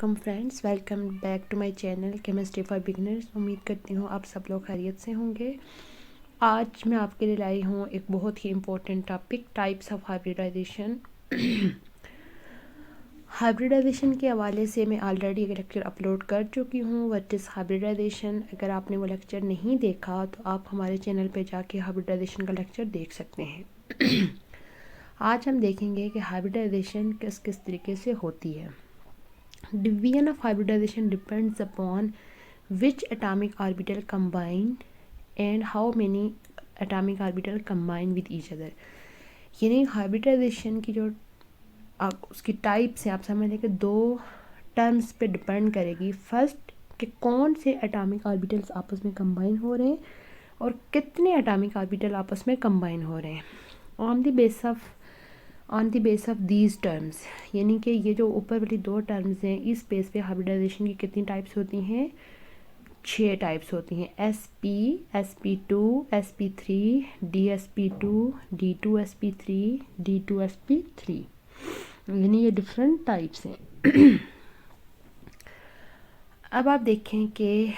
वालेकुम friends, welcome back to my channel chemistry for beginners. उम्मीद करती हूँ आप सब लोग खैरियत से होंगे। आज मैं आपके लिए लाई हूँ एक बहुत ही important topic, types of hybridization. Hybridization के हवाले से मैं ऑलरेडी एक लेक्चर अपलोड कर चुकी हूँ, व्हाट इज़ हाइब्रिडाइजेशन। अगर आपने वो लेक्चर नहीं देखा तो आप हमारे चैनल पे जाके हाइब्रिडाइजेशन का लेक्चर देख सकते हैं। आज हम देखेंगे कि हाइब्रिडाइजेशन किस किस तरीके से होती है। Division of hybridization depends upon which atomic orbital combine and how many atomic orbital combine with each other। यानी हाइब्रिडाइजेशन की जो उसकी टाइप्स हैं, आप समझ लें कि दो टर्म्स पे डिपेंड करेगी। फर्स्ट कि कौन से एटॉमिक ऑर्बिटल्स आपस में कंबाइन हो रहे हैं और कितने एटॉमिक ऑर्बिटल आपस में कंबाइन हो रहे हैं on the base of these terms. यानी कि ये जो ऊपर वाली दो टर्म्स हैं, इस बेस पे हाइब्रिडाइजेशन की कितनी टाइप्स होती हैं? 6 टाइप्स होती हैं। sp2 sp3 dsp2 d2sp3 d2sp3, यानी ये डिफरेंट टाइप्स हैं। अब आप देखें कि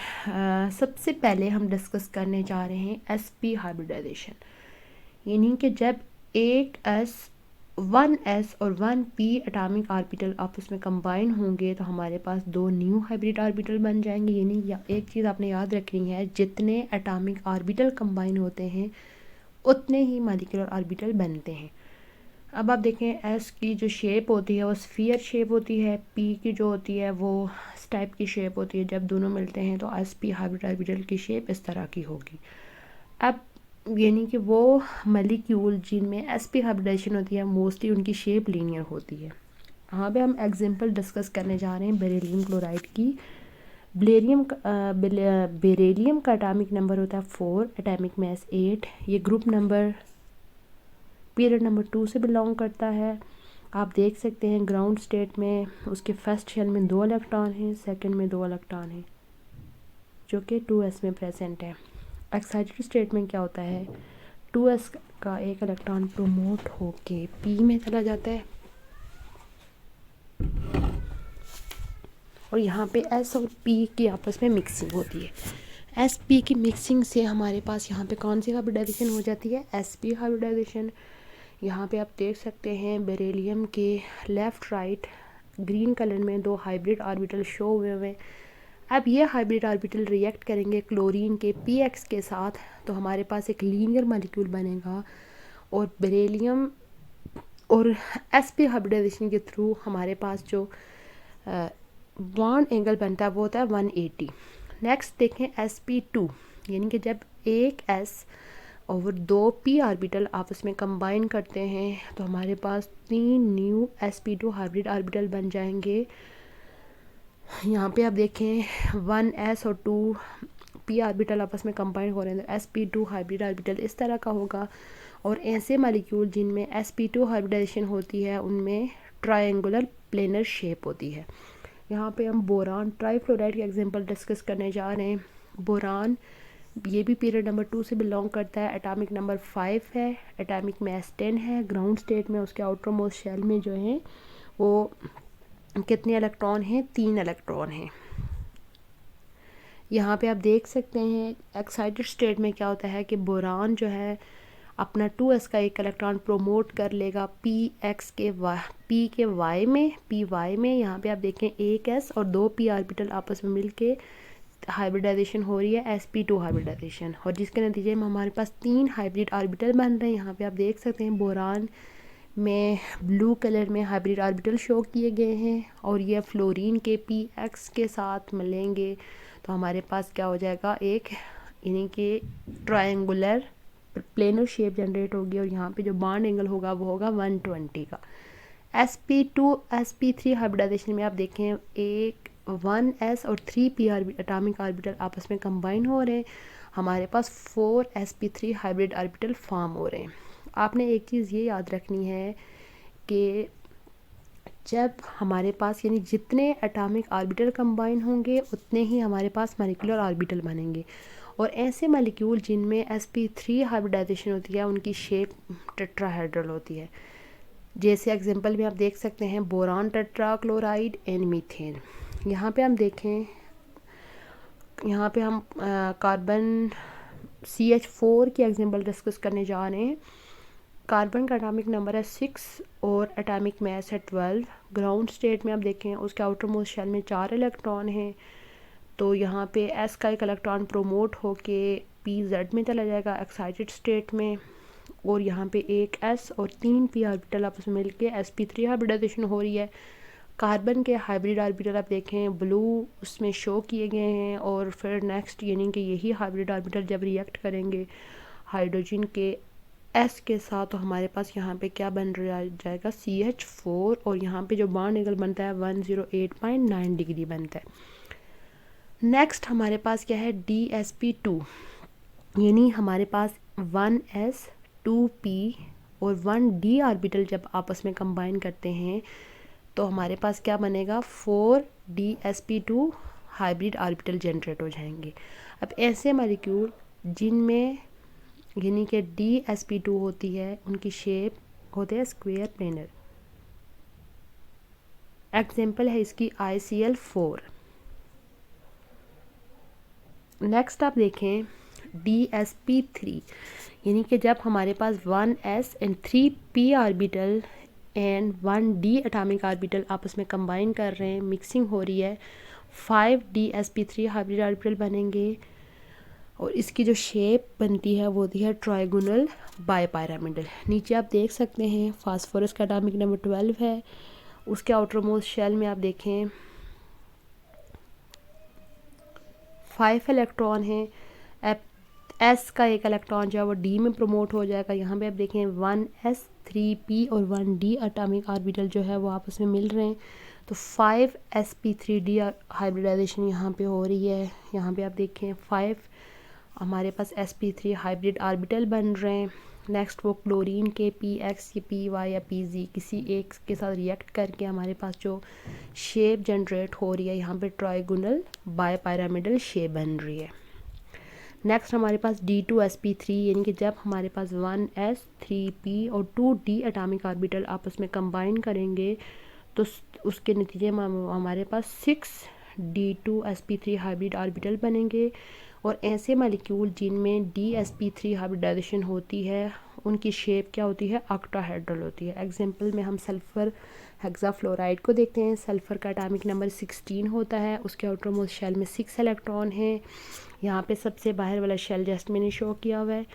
सबसे पहले हम डिस्कस करने जा रहे हैं sp हाइब्रिडाइजेशन। यानी कि जब एक वन एस और वन पी एटॉमिक ऑर्बिटल आपस में कंबाइन होंगे तो हमारे पास दो न्यू हाइब्रिड ऑर्बिटल बन जाएंगे। यानी एक चीज़ आपने याद रखनी है, जितने एटॉमिक ऑर्बिटल कंबाइन होते हैं उतने ही मॉलिक्यूलर ऑर्बिटल बनते हैं। अब आप देखें एस की जो शेप होती है वो स्फीयर शेप होती है, पी की जो होती है वो इस टाइप की शेप होती है। जब दोनों मिलते हैं तो एस पी हाइब्रिड ऑर्बिटल की शेप इस तरह की होगी। अब यानी कि वो मॉलिक्यूल जिनमें sp हाइब्रिडाइजेशन होती है मोस्टली उनकी शेप लीनियर होती है। यहाँ पे हम एग्जांपल डिस्कस करने जा रहे हैं बेरिलियम क्लोराइड की। बेरिलियम का एटॉमिक नंबर होता है 4, एटॉमिक मास 8। ये ग्रुप नंबर पीरियड नंबर 2 से बिलोंग करता है। आप देख सकते हैं ग्राउंड स्टेट में उसके फर्स्ट शेल में 2 इलेक्ट्रॉन हैं, सेकंड में 2 इलेक्ट्रॉन हैं जो कि 2s में प्रेजेंट है। एक्साइटेड स्टेट में क्या होता है, 2s का एक इलेक्ट्रॉन प्रोमोट होके p में चला जाता है और यहाँ पे s और p की आपस में मिक्सिंग होती है। s p की मिक्सिंग से हमारे पास यहाँ पे कौन सी हाइब्रिडाइजेशन हो जाती है? sp hybridization. यहाँ पे आप देख सकते हैं बेरिलियम के लेफ़्ट राइट ग्रीन कलर में 2 हाइब्रिड ऑर्बिटल शो हुए हैं। अब ये हाइब्रिड ऑर्बिटल रिएक्ट करेंगे क्लोरीन के px के साथ तो हमारे पास एक लीनियर मॉलिक्यूल बनेगा और बेरिलियम और sp हाइब्रिडाइजेशन के थ्रू हमारे पास जो बॉन्ड एंगल बनता है वो होता है 180। नेक्स्ट देखें sp2, यानी कि जब एक s और 2 p ऑर्बिटल आपस में कंबाइन करते हैं तो हमारे पास 3 न्यू sp2 हाइब्रिड ऑर्बिटल बन जाएंगे। यहाँ पे आप देखें 1s और 2 p ऑर्बिटल आपस में कंबाइन हो रहे हैं तो sp2 हाइब्रिड ऑर्बिटल इस तरह का होगा। और ऐसे मॉलिक्यूल जिनमें sp2 हाइब्रिडाइजेशन होती है उनमें ट्रायंगुलर प्लेनर शेप होती है। यहाँ पे हम बोरान ट्राईफ्लोराइड के एग्जांपल डिस्कस करने जा रहे हैं। बोरान ये भी पीरियड नंबर 2 से बिलोंग करता है, एटॉमिक नंबर 5 है, एटॉमिक मास 10 है। ग्राउंड स्टेट में उसके आउटर मोस्ट शेल में जो है वो कितने इलेक्ट्रॉन हैं? 3 इलेक्ट्रॉन हैं। यहाँ पे आप देख सकते हैं एक्साइटेड स्टेट में क्या होता है कि बोरान जो है अपना 2s का एक इलेक्ट्रॉन प्रोमोट कर लेगा px के p के y में, py में। यहाँ पे आप देखें एक s और 2 p ऑर्बिटल आपस में मिलके हाइब्रिडाइजेशन हो रही है sp2 हाइब्रिडाइजेशन, और जिसके नतीजे में हमारे पास 3 हाइब्रिड ऑर्बिटल बन रहे हैं। यहाँ पे आप देख सकते हैं बोरान में ब्लू कलर में हाइब्रिड ऑर्बिटल शो किए गए हैं और ये फ्लोरीन के px के साथ मिलेंगे तो हमारे पास क्या हो जाएगा, एक यानी कि ट्रायंगुलर प्लेनर शेप जनरेट होगी और यहाँ पे जो बॉन्ड एंगल होगा वो होगा 120 का। sp2 sp3 हाइब्रिडाइजेशन में आप देखें एक 1s और 3 p एटॉमिक ऑर्बिटल आपस में कंबाइन हो रहे हैं, हमारे पास 4 sp3 हाइब्रिड ऑर्बिटल फॉर्म हो रहे हैं। आपने एक चीज़ ये याद रखनी है कि जब हमारे पास यानी जितने एटॉमिक ऑर्बिटल कंबाइन होंगे उतने ही हमारे पास मॉलिक्यूलर ऑर्बिटल बनेंगे। और ऐसे मॉलिक्यूल जिनमें sp3 हाइब्रिडाइजेशन होती है उनकी शेप टेट्राहेड्रल होती है। जैसे एग्जांपल में आप देख सकते हैं बोरान टेट्राक्लोराइड एंड मीथेन। यहाँ पे हम देखें, यहाँ पे हम कार्बन CH4 की एग्जांपल डिस्कस करने जा रहे हैं। कार्बन का एटॉमिक नंबर है 6 और एटॉमिक मास है 12। ग्राउंड स्टेट में आप देखें उसके आउटर मोस्ट शेल में 4 इलेक्ट्रॉन हैं, तो यहाँ पे S का एक इलेक्ट्रॉन प्रोमोट होके PZ में चला जाएगा एक्साइटेड स्टेट में, और यहाँ पे एक S और 3 P ऑर्बिटल आपस में मिलके sp3 हाइब्रिडाइजेशन हो रही है। कार्बन के हाइब्रिड ऑर्बिटल आप देखें ब्लू उसमें शो किए गए हैं, और फिर नेक्स्ट यानी कि यही हाइब्रिड ऑर्बिटल जब रिएक्ट करेंगे हाइड्रोजन के S के साथ, तो हमारे पास यहाँ पे क्या बन रहा जाएगा CH4, और यहाँ पे जो बॉन्ड एंगल बनता है 108.9 डिग्री बनता है। नेक्स्ट हमारे पास क्या है DsP2, यानी हमारे पास 1s 2p और 1d ऑर्बिटल जब आपस में कंबाइन करते हैं तो हमारे पास क्या बनेगा 4DsP2 हाइब्रिड ऑर्बिटल जनरेट हो जाएंगे। अब ऐसे मॉलिक्यूल जिनमें यानी कि DsP2 होती है उनकी शेप होते हैं स्क्वायर प्लेनर। एग्जांपल है इसकी ICl4। नेक्स्ट आप देखें DsP3, यानी कि जब हमारे पास 1s and 3p orbital and 1d atomic orbital आपस में कंबाइन कर रहे हैं, मिक्सिंग हो रही है, 5DsP3 हाइब्रिड ऑर्बिटल बनेंगे, और इसकी जो शेप बनती है वो होती है ट्रायगोनल बाइपिरामिडल। नीचे आप देख सकते हैं फास्फोरस का एटॉमिक नंबर 12 है, उसके आउटर मोस्ट शेल में आप देखें 5 इलेक्ट्रॉन हैं। S का एक इलेक्ट्रॉन जो है वो D में प्रमोट हो जाएगा। यहाँ पे आप देखें 1s 3p और 1d एटॉमिक ऑर्बिटल जो है वो आपस में मिल रहे हैं, तो 5sp3d हाइब्रिडाइजेशन यहाँ पे हो रही है। यहाँ पे आप देखें 5 हमारे पास sp3 हाइब्रिड ऑर्बिटल बन रहे हैं। नेक्स्ट वो क्लोरीन के px या py या pz किसी एक के साथ रिएक्ट करके हमारे पास जो शेप जनरेट हो रही है यहाँ पे ट्रायगोनल बाइपिरामिडल शेप बन रही है। नेक्स्ट हमारे पास D2sp3, यानी कि जब हमारे पास 1s 3p और 2d एटॉमिक ऑर्बिटल आपस में कंबाइन करेंगे तो उसके नतीजे में हमारे पास 6D2sp3 हाइब्रिड ऑर्बिटल बनेंगे। और ऐसे मॉलिक्यूल जिनमें DsP3 हाइब्रिडाइजेशन होती है उनकी शेप क्या होती है ऑक्टाहेड्रल होती है। एग्जांपल में हम सल्फ़र हेक्साफ्लोराइड को देखते हैं। सल्फ़र का एटॉमिक नंबर 16 होता है, उसके आउटर मोस्ट शेल में 6 इलेक्ट्रॉन हैं। यहाँ पे सबसे बाहर वाला शेल जस्ट मैंने शो किया हुआ है,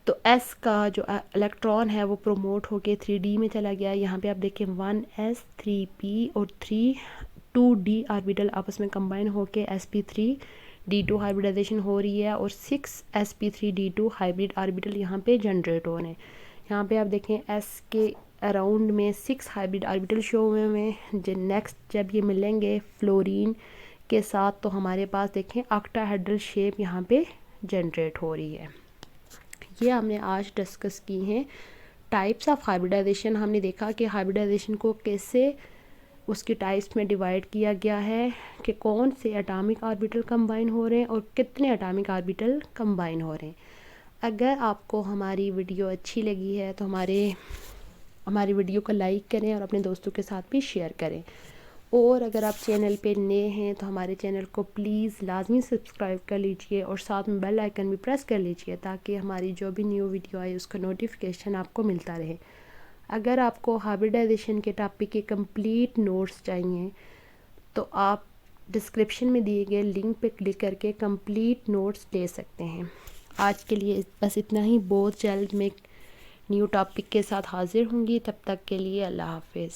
तो S का जो इलेक्ट्रॉन है वो प्रोमोट होके 3D में चला गया। यहाँ पे आप देखें 1s 3p और 2d ऑर्बिटल आपस में कंबाइन होके sp3d2 हाइब्रिडाइजेशन हो रही है, और 6sp3d2 हाइब्रिड ऑर्बिटल यहाँ पे जनरेट हो रहे हैं। यहाँ पे आप देखें S के अराउंड में 6 हाइब्रिड ऑर्बिटल शो हुए हैं। जो नेक्स्ट जब ये मिलेंगे फ्लोरीन के साथ तो हमारे पास देखें ऑक्टाहेड्रल शेप यहाँ पे जनरेट हो रही है। ये हमने आज डिस्कस की हैं टाइप्स ऑफ हाइब्रिडाइजेशन। हमने देखा कि हाइब्रिडाइजेशन को कैसे उसके टाइप्स में डिवाइड किया गया है कि कौन से एटॉमिक ऑर्बिटल कंबाइन हो रहे हैं और कितने एटॉमिक ऑर्बिटल कंबाइन हो रहे हैं। अगर आपको हमारी वीडियो अच्छी लगी है तो हमारी वीडियो को लाइक करें और अपने दोस्तों के साथ भी शेयर करें, और अगर आप चैनल पे नए हैं तो हमारे चैनल को प्लीज़ लाजमी सब्सक्राइब कर लीजिए और साथ में बेल आइकन भी प्रेस कर लीजिए ताकि हमारी जो भी न्यू वीडियो आए उसका नोटिफिकेशन आपको मिलता रहे। अगर आपको हाइब्रिडाइजेशन के टॉपिक के कंप्लीट नोट्स चाहिए तो आप डिस्क्रिप्शन में दिए गए लिंक पे क्लिक करके कंप्लीट नोट्स ले सकते हैं। आज के लिए बस इतना ही। बहुत जल्द मैं न्यू टॉपिक के साथ हाज़िर होंगी, तब तक के लिए अल्लाह हाफिज़।